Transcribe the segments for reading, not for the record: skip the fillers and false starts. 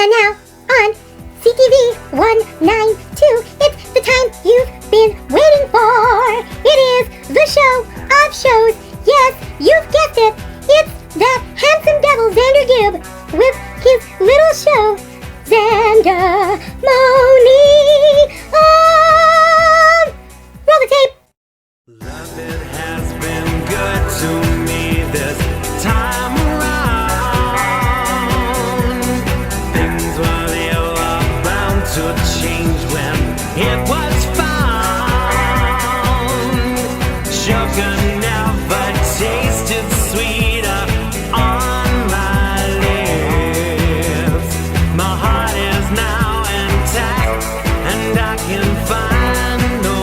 And now, on CTV192, it's the time you've been waiting for. It is the show of shows. Yes, you've guessed it. It's that handsome devil Xander Gibb with his little show, Xandermonium. Roll the tape. Love, it has been good to me this time around. Things were they were bound to change when it was found. Sugar never tasted sweeter on my lips. My heart is now intact and I can find no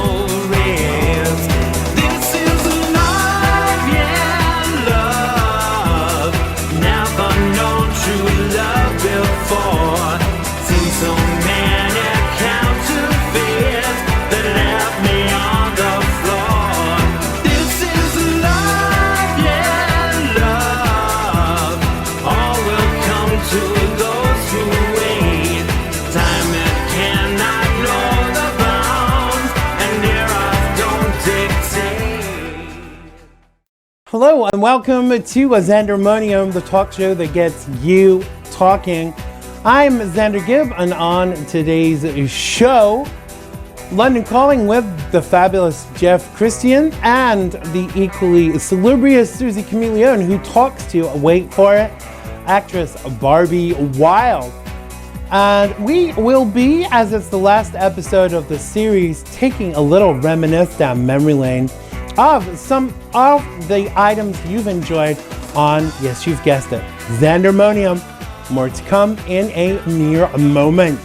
rest. This is love, yeah, love. Never known true love before. Seen so many counterfeits that left me on the floor. This is love, yeah, love. All will come to those who wait. Time it cannot know the bounds, and eras don't dictate. Hello and welcome to Xandermonium, the talk show that gets you talking. I'm Xander Gibb, and on today's show, London Calling with the fabulous Jeff Kristian and the equally salubrious Soozi Chameleone, who talks to, wait for it, actress Barbie Wilde. And we will be, as it's the last episode of the series, taking a little reminisce down memory lane of some of the items you've enjoyed on, yes, you've guessed it, Xandermonium. More to come in a mere moment.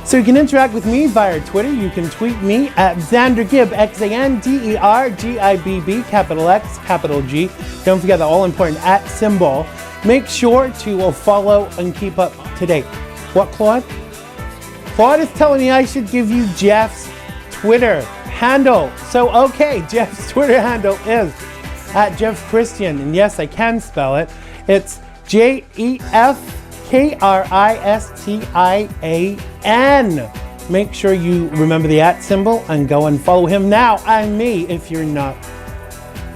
So you can interact with me via Twitter. You can tweet me at Xander Gibb, XanderGibb, capital X, capital G. Don't forget the all-important @ symbol. Make sure to follow and keep up to date. What, Claude? Claude is telling me I should give you Jeff's Twitter handle. So, okay, Jeff's Twitter handle is at Jeff Kristian. And yes, I can spell it. It's JEFKRISTIAN. Make sure you remember the @ symbol and go and follow him now and me if you're not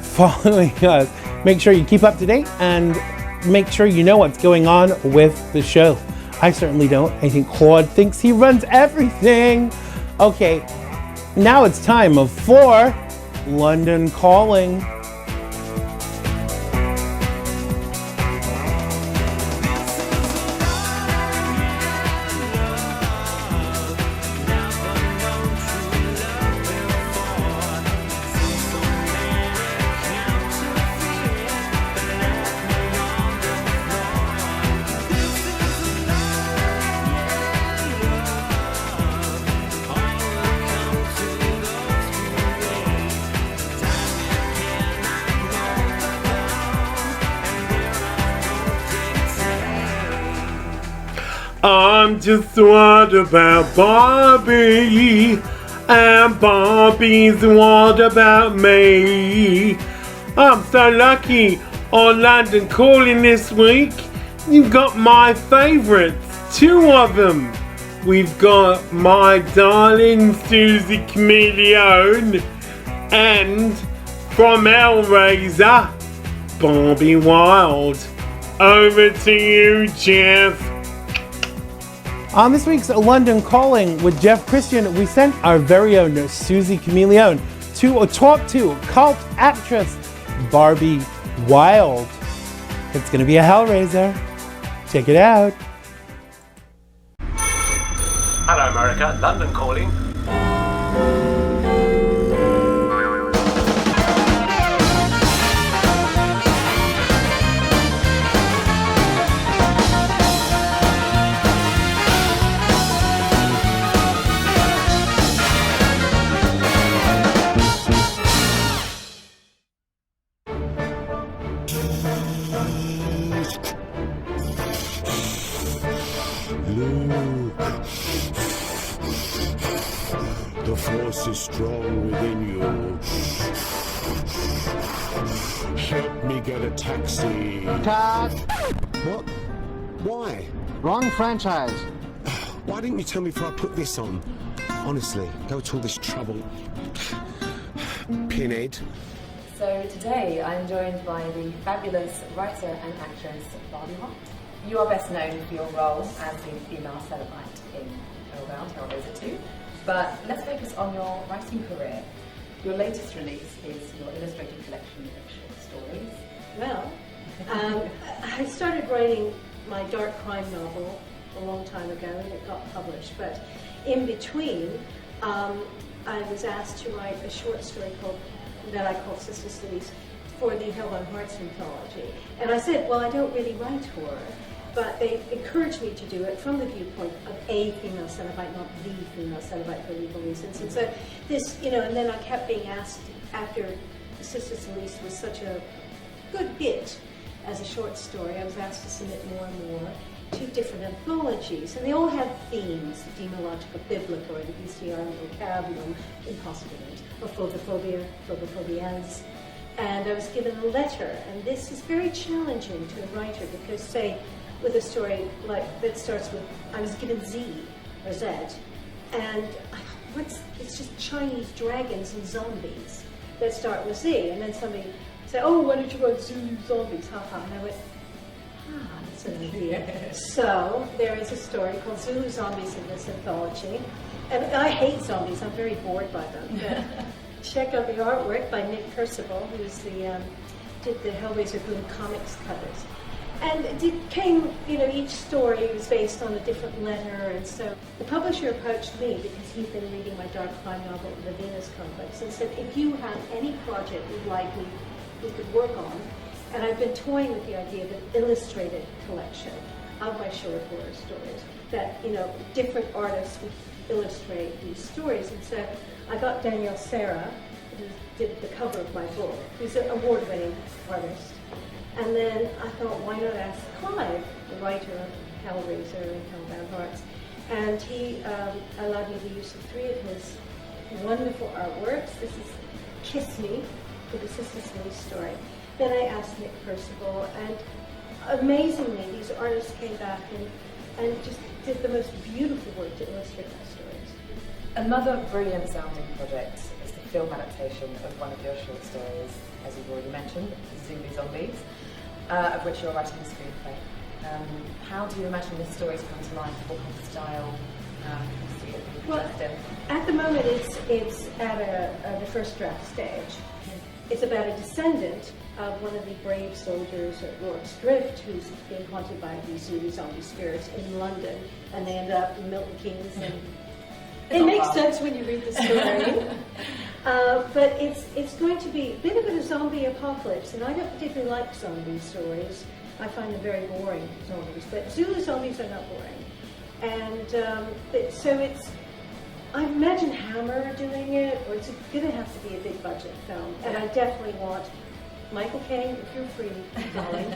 following us. Make sure you keep up to date and make sure you know what's going on with the show. I certainly don't. I think Claude thinks he runs everything. Okay, now it's time for London Calling. I'm just what about Barbie, and Barbie's what about me. I'm so lucky on London Calling this week. You've got my favourites, two of them. We've got my darling Soozi Chameleone and from Hellraiser, Barbie Wilde. Over to you, Jeff. On this week's London Calling with Jeff Kristian, we sent our very own Soozi Chameleone to talk to cult actress Barbie Wilde. It's going to be a Hellraiser. Check it out. Hello, America. London Calling. The force is strong within you. Help me get a taxi. Cut. What? Why? Wrong franchise. Why didn't you tell me before I put this on? Honestly, go to all this trouble. Pinhead. So today I'm joined by the fabulous writer and actress Barbie Wilde. You are best known for your role as the female Cenobite in Hellraiser 2, but let's focus on your writing career. Your latest release is your illustrated collection of short stories. Well, I started writing my dark crime novel a long time ago and it got published, but in between I was asked to write a short story that I call Sister Cities for the Hell on Hearts anthology. And I said, well, I don't really write horror, but they encouraged me to do it from the viewpoint of a female Cenobite, not the female Cenobite for legal reasons. And so this, and then I kept being asked after Sister Cities was such a good hit as a short story, I was asked to submit more and more to different anthologies, and they all have themes: demonological, biblical, or the bestiarium, vocabulum, impossibility, or phobophobia, phobophobias. And I was given a letter, and this is very challenging to a writer because, say, with a story like that starts with, I was given Z or Z, and it's just Chinese dragons and zombies that start with Z, and then somebody say, oh, why don't you write Zulu zombies, haha, and I went, that's an idea. So there is a story called Zulu Zombies in this anthology, and I hate zombies, I'm very bored by them. But check out the artwork by Nick Percival, who's did the Hellraiser Boom comics covers. And it came, each story was based on a different letter, and so the publisher approached me because he'd been reading my dark crime novel, The Venus Complex, and said, if you have any project you'd like we could work on, and I've been toying with the idea of an illustrated collection of my short horror stories that, different artists would illustrate these stories. And so I got Danielle Serra, who did the cover of my book, who's an award-winning artist. And then I thought, why not ask Clive, the writer of Hellraiser and Hellbound Hearts? And he allowed me the use of 3 of his wonderful artworks. This is Kiss Me, for the Sister Cities story. Then I asked Nick Percival, and amazingly, these artists came back and just did the most beautiful work to illustrate my stories. Another brilliant sounding project is the film adaptation of one of your short stories, as you've already mentioned, Zulu Zombies, of which you're writing a screenplay. How do you imagine this story's come to life? What kind of style can you see it being projected in? At the moment, it's at the first draft stage. It's about a descendant of one of the brave soldiers at Rorke's Drift who's being haunted by these Zulu zombie spirits in London, and they end up in Milton Keynes. And it makes sense when you read the story. But it's going to be a bit of a zombie apocalypse, and I don't particularly like zombie stories. I find them very boring, zombies. But Zulu zombies are not boring. And so it's, I imagine Hammer doing it, or it's going to have to be a big budget film. And I definitely want Michael Caine, if you're free, darling.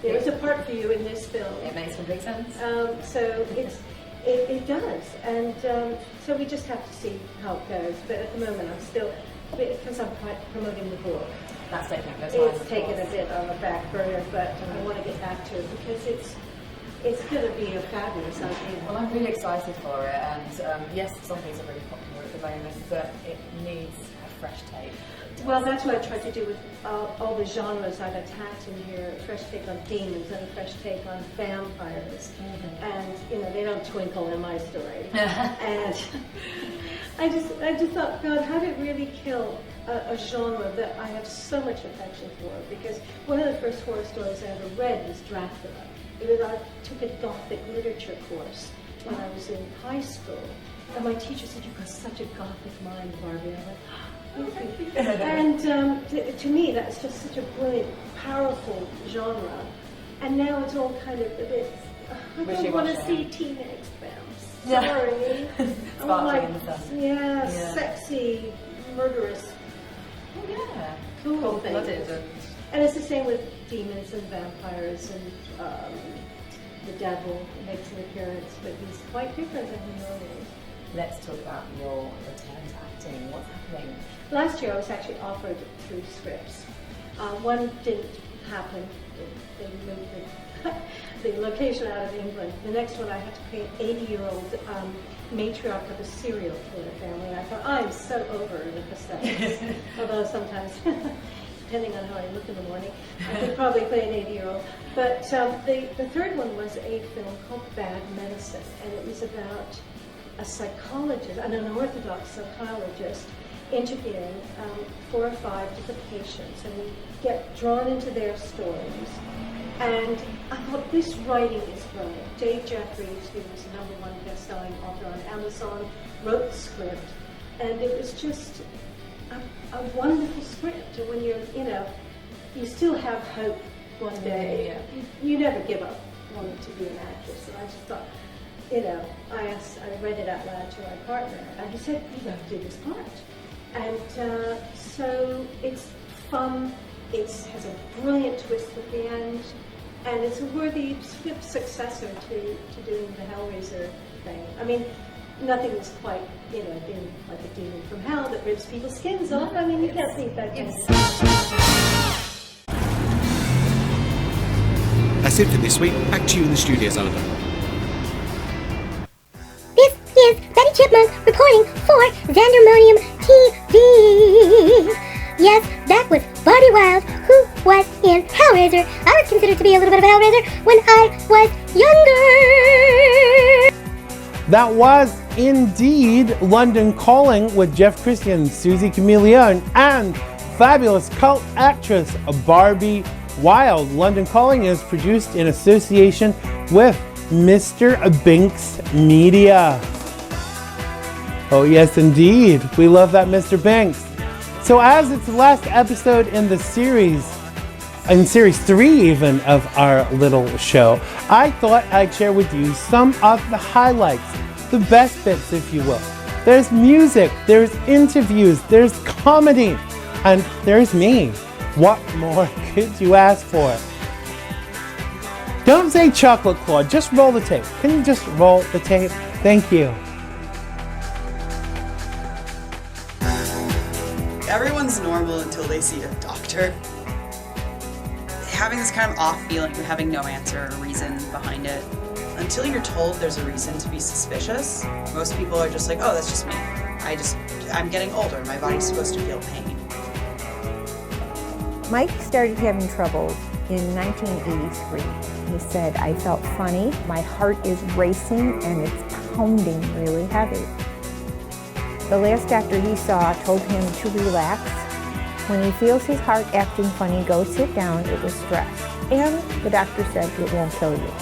There is a part for you in this film. It makes complete sense. So it does. And so we just have to see how it goes. But at the moment, I'm still, because I'm promoting the book, That's taking it's taken a bit on the back burner, but I want to get back to it because it's going to be a fabulous idea. Well, I'm really excited for it, and yes, zombies are really popular at the moment, but it needs a fresh take. Well, that's what I tried to do with all the genres I've attacked in here. A fresh take on demons and a fresh take on vampires. Mm-hmm. And, they don't twinkle in my story. And I just thought, God, how did it really kill a genre that I have so much affection for? Because one of the first horror stories I ever read was Dracula. I took a Gothic literature course when I was in high school. And my teacher said, you've got such a Gothic mind, Barbie. I went, thank you. And to me, that's just such a brilliant, powerful genre. And now it's all kind of a bit, I don't want to see teenage vamps. Sorry. I Sparkling in the sun. Yeah, sexy, murderous, cool things. And it's the same with demons and vampires, and the devil makes an appearance, but he's quite different than he normally is. Let's talk about your return to acting. What's happening? Last year I was actually offered 3 scripts. One didn't happen. They moved it. the location out of England. The next one I had to play an 80-year-old matriarch of a serial killer family. And I thought, I'm so over the prosthetics. Although sometimes, depending on how I look in the morning, I could probably play an 80-year-old. But the third one was a film called Bad Medicine, and it was about a psychologist, an unorthodox psychologist, interviewing 4 or 5 different patients, and we get drawn into their stories. And I thought, this writing is brilliant. Dave Jeffries, who was the #1 best-selling author on Amazon, wrote the script, and it was just a wonderful script. And when you still have hope one day. You never give up wanting to be an actress. And I just thought, I read it out loud to my partner, and he said, you got to do this part. And so it's fun, it has a brilliant twist at the end, and it's a worthy successor to doing the Hellraiser thing. I mean, nothing is quite, being like a demon from hell that rips people's skins off. I mean, you can't think that kind of stuff. That's it for this week. Back to you in the studio, Xander. This is Betty Chipmunk reporting for Xandermonium TV. Yes, that was Barbie Wilde, who was in Hellraiser. I was considered to be a little bit of a Hellraiser when I was younger. That was indeed London Calling with Jeff Kristian, Soozi Chameleone, and fabulous cult actress Barbie Wilde. London Calling is produced in association with Mr. Binks Media. Oh yes, indeed. We love that, Mr. Binks. So as it's the last episode in the series, in series 3 even, of our little show, I thought I'd share with you some of the highlights, the best bits, if you will. There's music, there's interviews, there's comedy, and there's me. What more could you ask for? Don't say chocolate claw, just roll the tape. Can you just roll the tape? Thank you. Everyone's normal until they see a doctor. Having this kind of off feeling, having no answer or reason behind it. Until you're told there's a reason to be suspicious, most people are just like, oh, that's just me. I'm getting older, my body's supposed to feel pain. Mike started having trouble in 1983. He said, I felt funny, my heart is racing, and it's pounding really heavy. The last doctor he saw told him to relax. When he feels his heart acting funny, go sit down, it was stress. And the doctor said it won't kill you.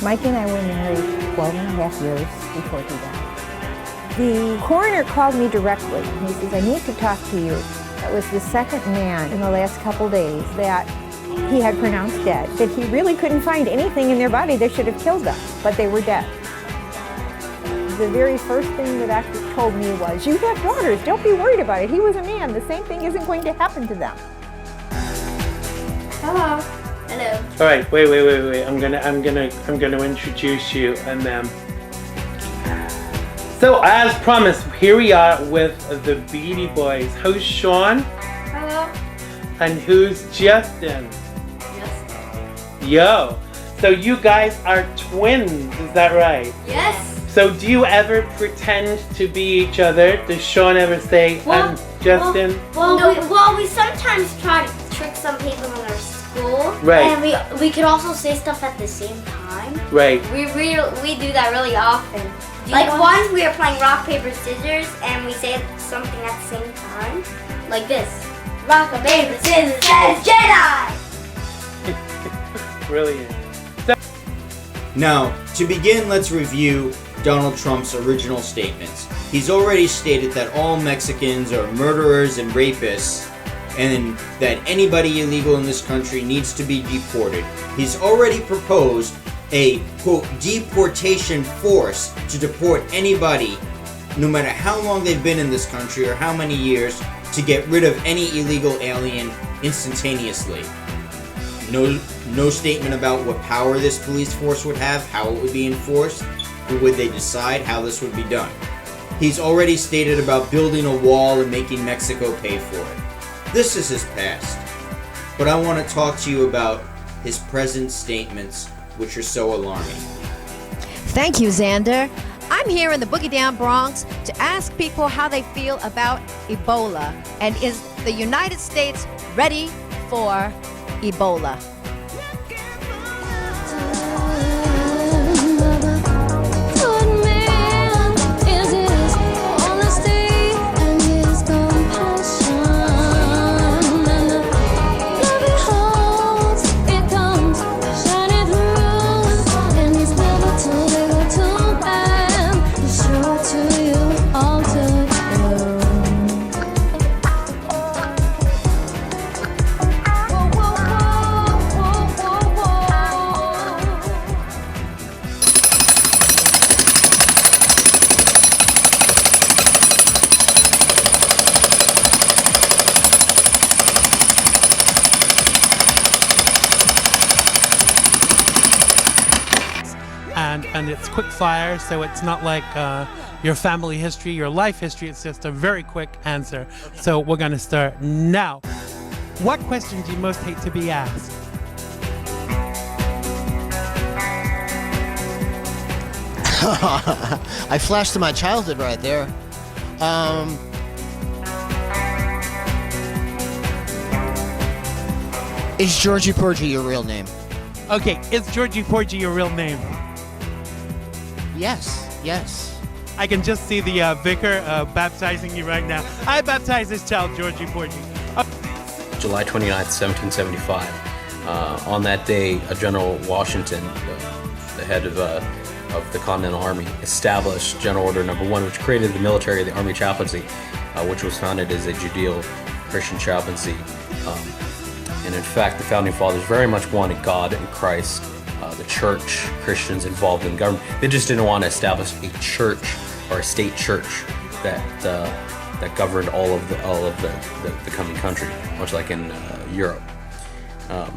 Mike and I were married 12 and a half years before he died. The coroner called me directly. He says, I need to talk to you. That was the second man in the last couple days that he had pronounced dead, that he really couldn't find anything in their body that should have killed them, but they were dead. The very first thing the doctor told me was, you have daughters, don't be worried about it. He was a man, the same thing isn't going to happen to them. Hello. Hello. All right, wait. I'm gonna introduce you, and then. So as promised, here we are with the Beady Boys. Who's Sean? Hello. And who's Justin? Justin. Yo. So you guys are twins, is that right? Yes. So do you ever pretend to be each other? Does Sean ever say, I'm Justin? Well, we sometimes try to trick some people in our school. Right. And we could also say stuff at the same time. Right. We do that really often. Like once we were playing rock, paper, scissors, and we say something at the same time. Like this. Rock, paper, scissors, says Jedi! Brilliant. Now, to begin, let's review Donald Trump's original statements. He's already stated that all Mexicans are murderers and rapists, and that anybody illegal in this country needs to be deported. He's already proposed a, quote, deportation force to deport anybody, no matter how long they've been in this country or how many years, to get rid of any illegal alien instantaneously. No statement about what power this police force would have, how it would be enforced, or would they decide how this would be done. He's already stated about building a wall and making Mexico pay for it. This is his past. But I want to talk to you about his present statements which are so alarming. Thank you, Xander. I'm here in the Boogie Down Bronx to ask people how they feel about Ebola, and is the United States ready for Ebola? And it's quick fire, so it's not like your family history, your life history. It's just a very quick answer. So we're going to start now. What question do you most hate to be asked? I flashed to my childhood right there. Is Georgie Porgy your real name? Okay, is Georgie Porgy your real name? Yes, yes. I can just see the vicar baptizing you right now. I baptize this child, Georgie Porgy. July 29th, 1775. On that day, General Washington, the head of the Continental Army, established General Order No. 1, which created the military of the Army Chaplaincy, which was founded as a Judeo-Christian chaplaincy. And in fact, the Founding Fathers very much wanted God and Christ, the church, Christians involved in government. They just didn't want to establish a church or a state church that governed all of the coming country, much like in Europe.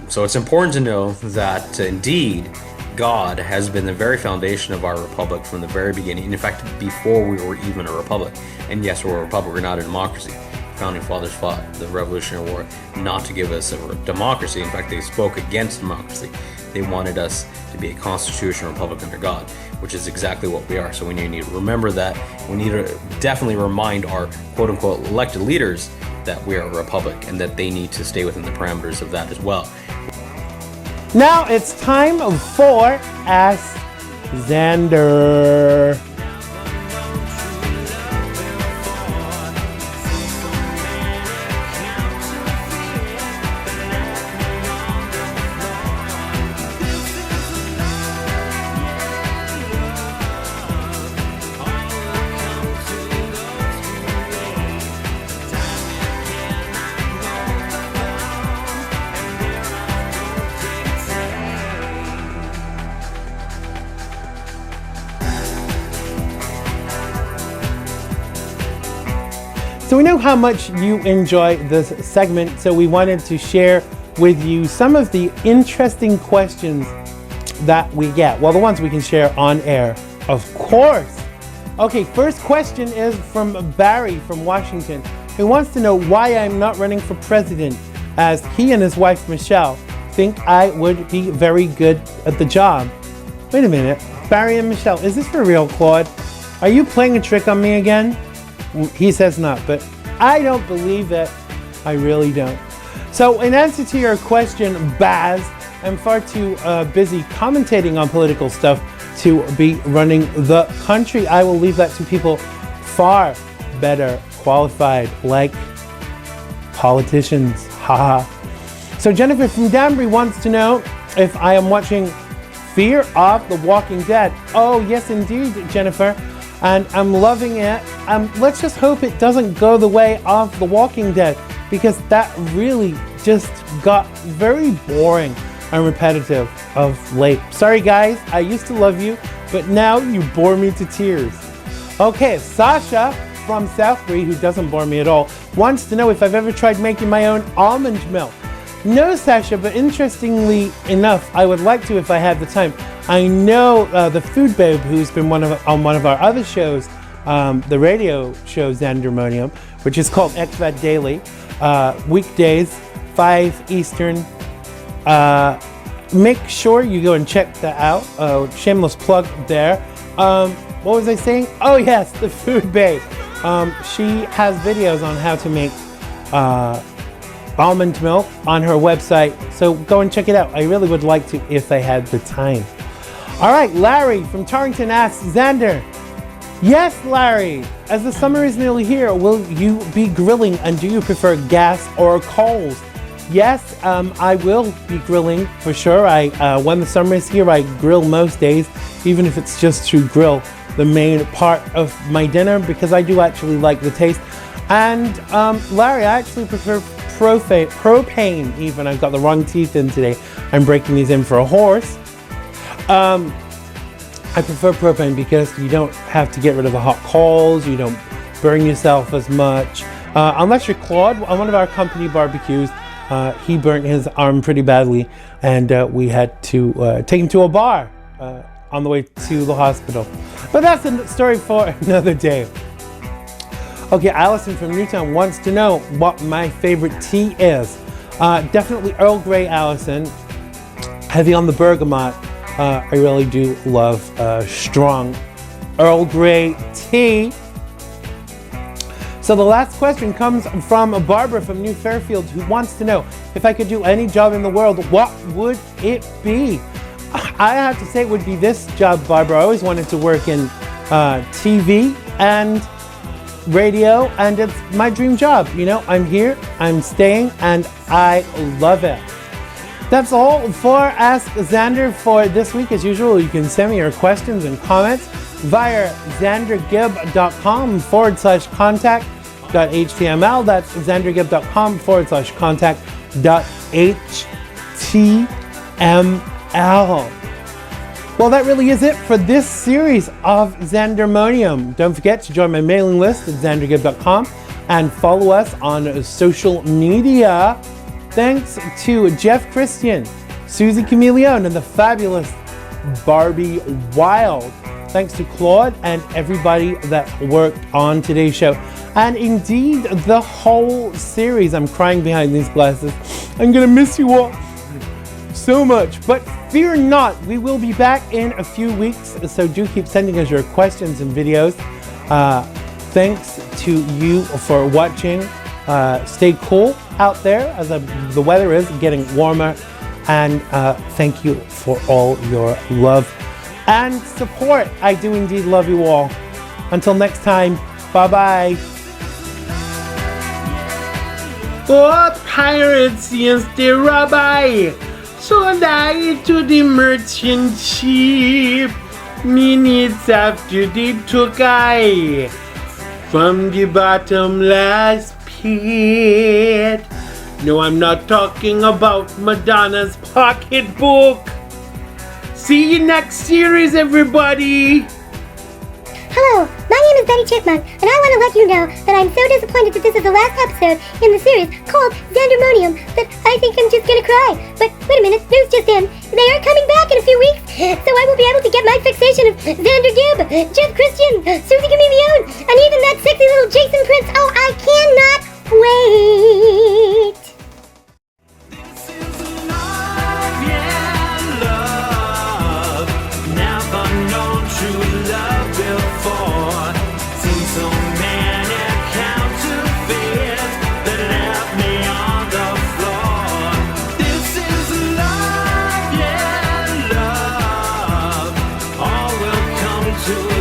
So it's important to know that indeed God has been the very foundation of our republic from the very beginning. In fact, before we were even a republic. And yes, we're a republic, we're not a democracy. Founding Fathers fought the Revolutionary War not to give us a democracy. In fact, they spoke against democracy. They wanted us to be a constitutional republic under God, which is exactly what we are. So we need to remember that. We need to definitely remind our quote-unquote elected leaders that we are a republic and that they need to stay within the parameters of that as well. Now it's time for Ask Xander. So we know how much you enjoy this segment, so we wanted to share with you some of the interesting questions that we get. Well, the ones we can share on air, of course. Okay, first question is from Barry from Washington, who wants to know why I'm not running for president, as he and his wife Michelle think I would be very good at the job. Wait a minute, Barry and Michelle, is this for real, Claude? Are you playing a trick on me again? He says not, but I don't believe it. I really don't. So in answer to your question, Baz, I'm far too busy commentating on political stuff to be running the country. I will leave that to people far better qualified, like politicians. Haha. So Jennifer from Danbury wants to know if I am watching Fear of the Walking Dead. Oh, yes, indeed, Jennifer. And I'm loving it. Let's just hope it doesn't go the way of The Walking Dead, because that really just got very boring and repetitive of late. Sorry guys, I used to love you, but now you bore me to tears. Okay, Sasha from Southbury, who doesn't bore me at all, wants to know if I've ever tried making my own almond milk. No, Sasha, but interestingly enough, I would like to if I had the time. I know the Food Babe, who's been on one of our other shows, the radio show Xandermonium, which is called XVAD Daily, weekdays, 5 Eastern, make sure you go and check that out. Shameless plug there. What was I saying? Oh yes, the food babe. She has videos on how to make almond milk on her website, so go and check it out. I really would like to if I had the time. All right, Larry from Torrington asks, Xander, yes, Larry, as the summer is nearly here, will you be grilling, and do you prefer gas or coals? Yes, I will be grilling for sure. When the summer is here, I grill most days, even if it's just to grill the main part of my dinner, because I do actually like the taste. And Larry, I actually prefer propane even. I've got the wrong teeth in today. I'm breaking these in for a horse. I prefer propane because you don't have to get rid of the hot coals. You don't burn yourself as much. Unless you're Claude, on one of our company barbecues, he burnt his arm pretty badly, and we had to take him to a bar on the way to the hospital. But that's a story for another day. Okay, Allison from Newtown wants to know what my favorite tea is. Definitely Earl Grey, Allison. Heavy on the bergamot. I really do love strong Earl Grey tea. So the last question comes from Barbara from New Fairfield, who wants to know, if I could do any job in the world, what would it be? I have to say it would be this job, Barbara. I always wanted to work in TV and radio, and it's my dream job. You know, I'm here, I'm staying, and I love it. That's all for Ask Xander for this week. As usual, you can send me your questions and comments via xandergibb.com/contact.html. That's xandergibb.com/contact.html. Well, that really is it for this series of Xandermonium. Don't forget to join my mailing list at xandergibb.com and follow us on social media. Thanks to Jeff Kristian, Soozi Chameleone, and the fabulous Barbie Wilde. Thanks to Claude and everybody that worked on today's show. And indeed, the whole series. I'm crying behind these glasses. I'm going to miss you all so much. But fear not, we will be back in a few weeks. So do keep sending us your questions and videos. Thanks to you for watching. Stay cool out there as the weather is getting warmer. And thank you for all your love and support. I do indeed love you all. Until next time, bye-bye. Oh, pirates, yes, they rob I. So I to the merchant ship. Me needs after they took I from the bottomless pit. No, I'm not talking about Madonna's pocketbook. See you next series, everybody. Hello, my name is Betty Chipmunk, and I want to let you know that I'm so disappointed that this is the last episode in the series called Xandermonium that I think I'm just gonna cry. But wait a minute, news just in. They are coming back in a few weeks, so I will be able to get my fixation of Xander Gibb, Jeff Kristian, Soozi Chameleone, and even that sexy little Jason Prince. Oh, I cannot wait. To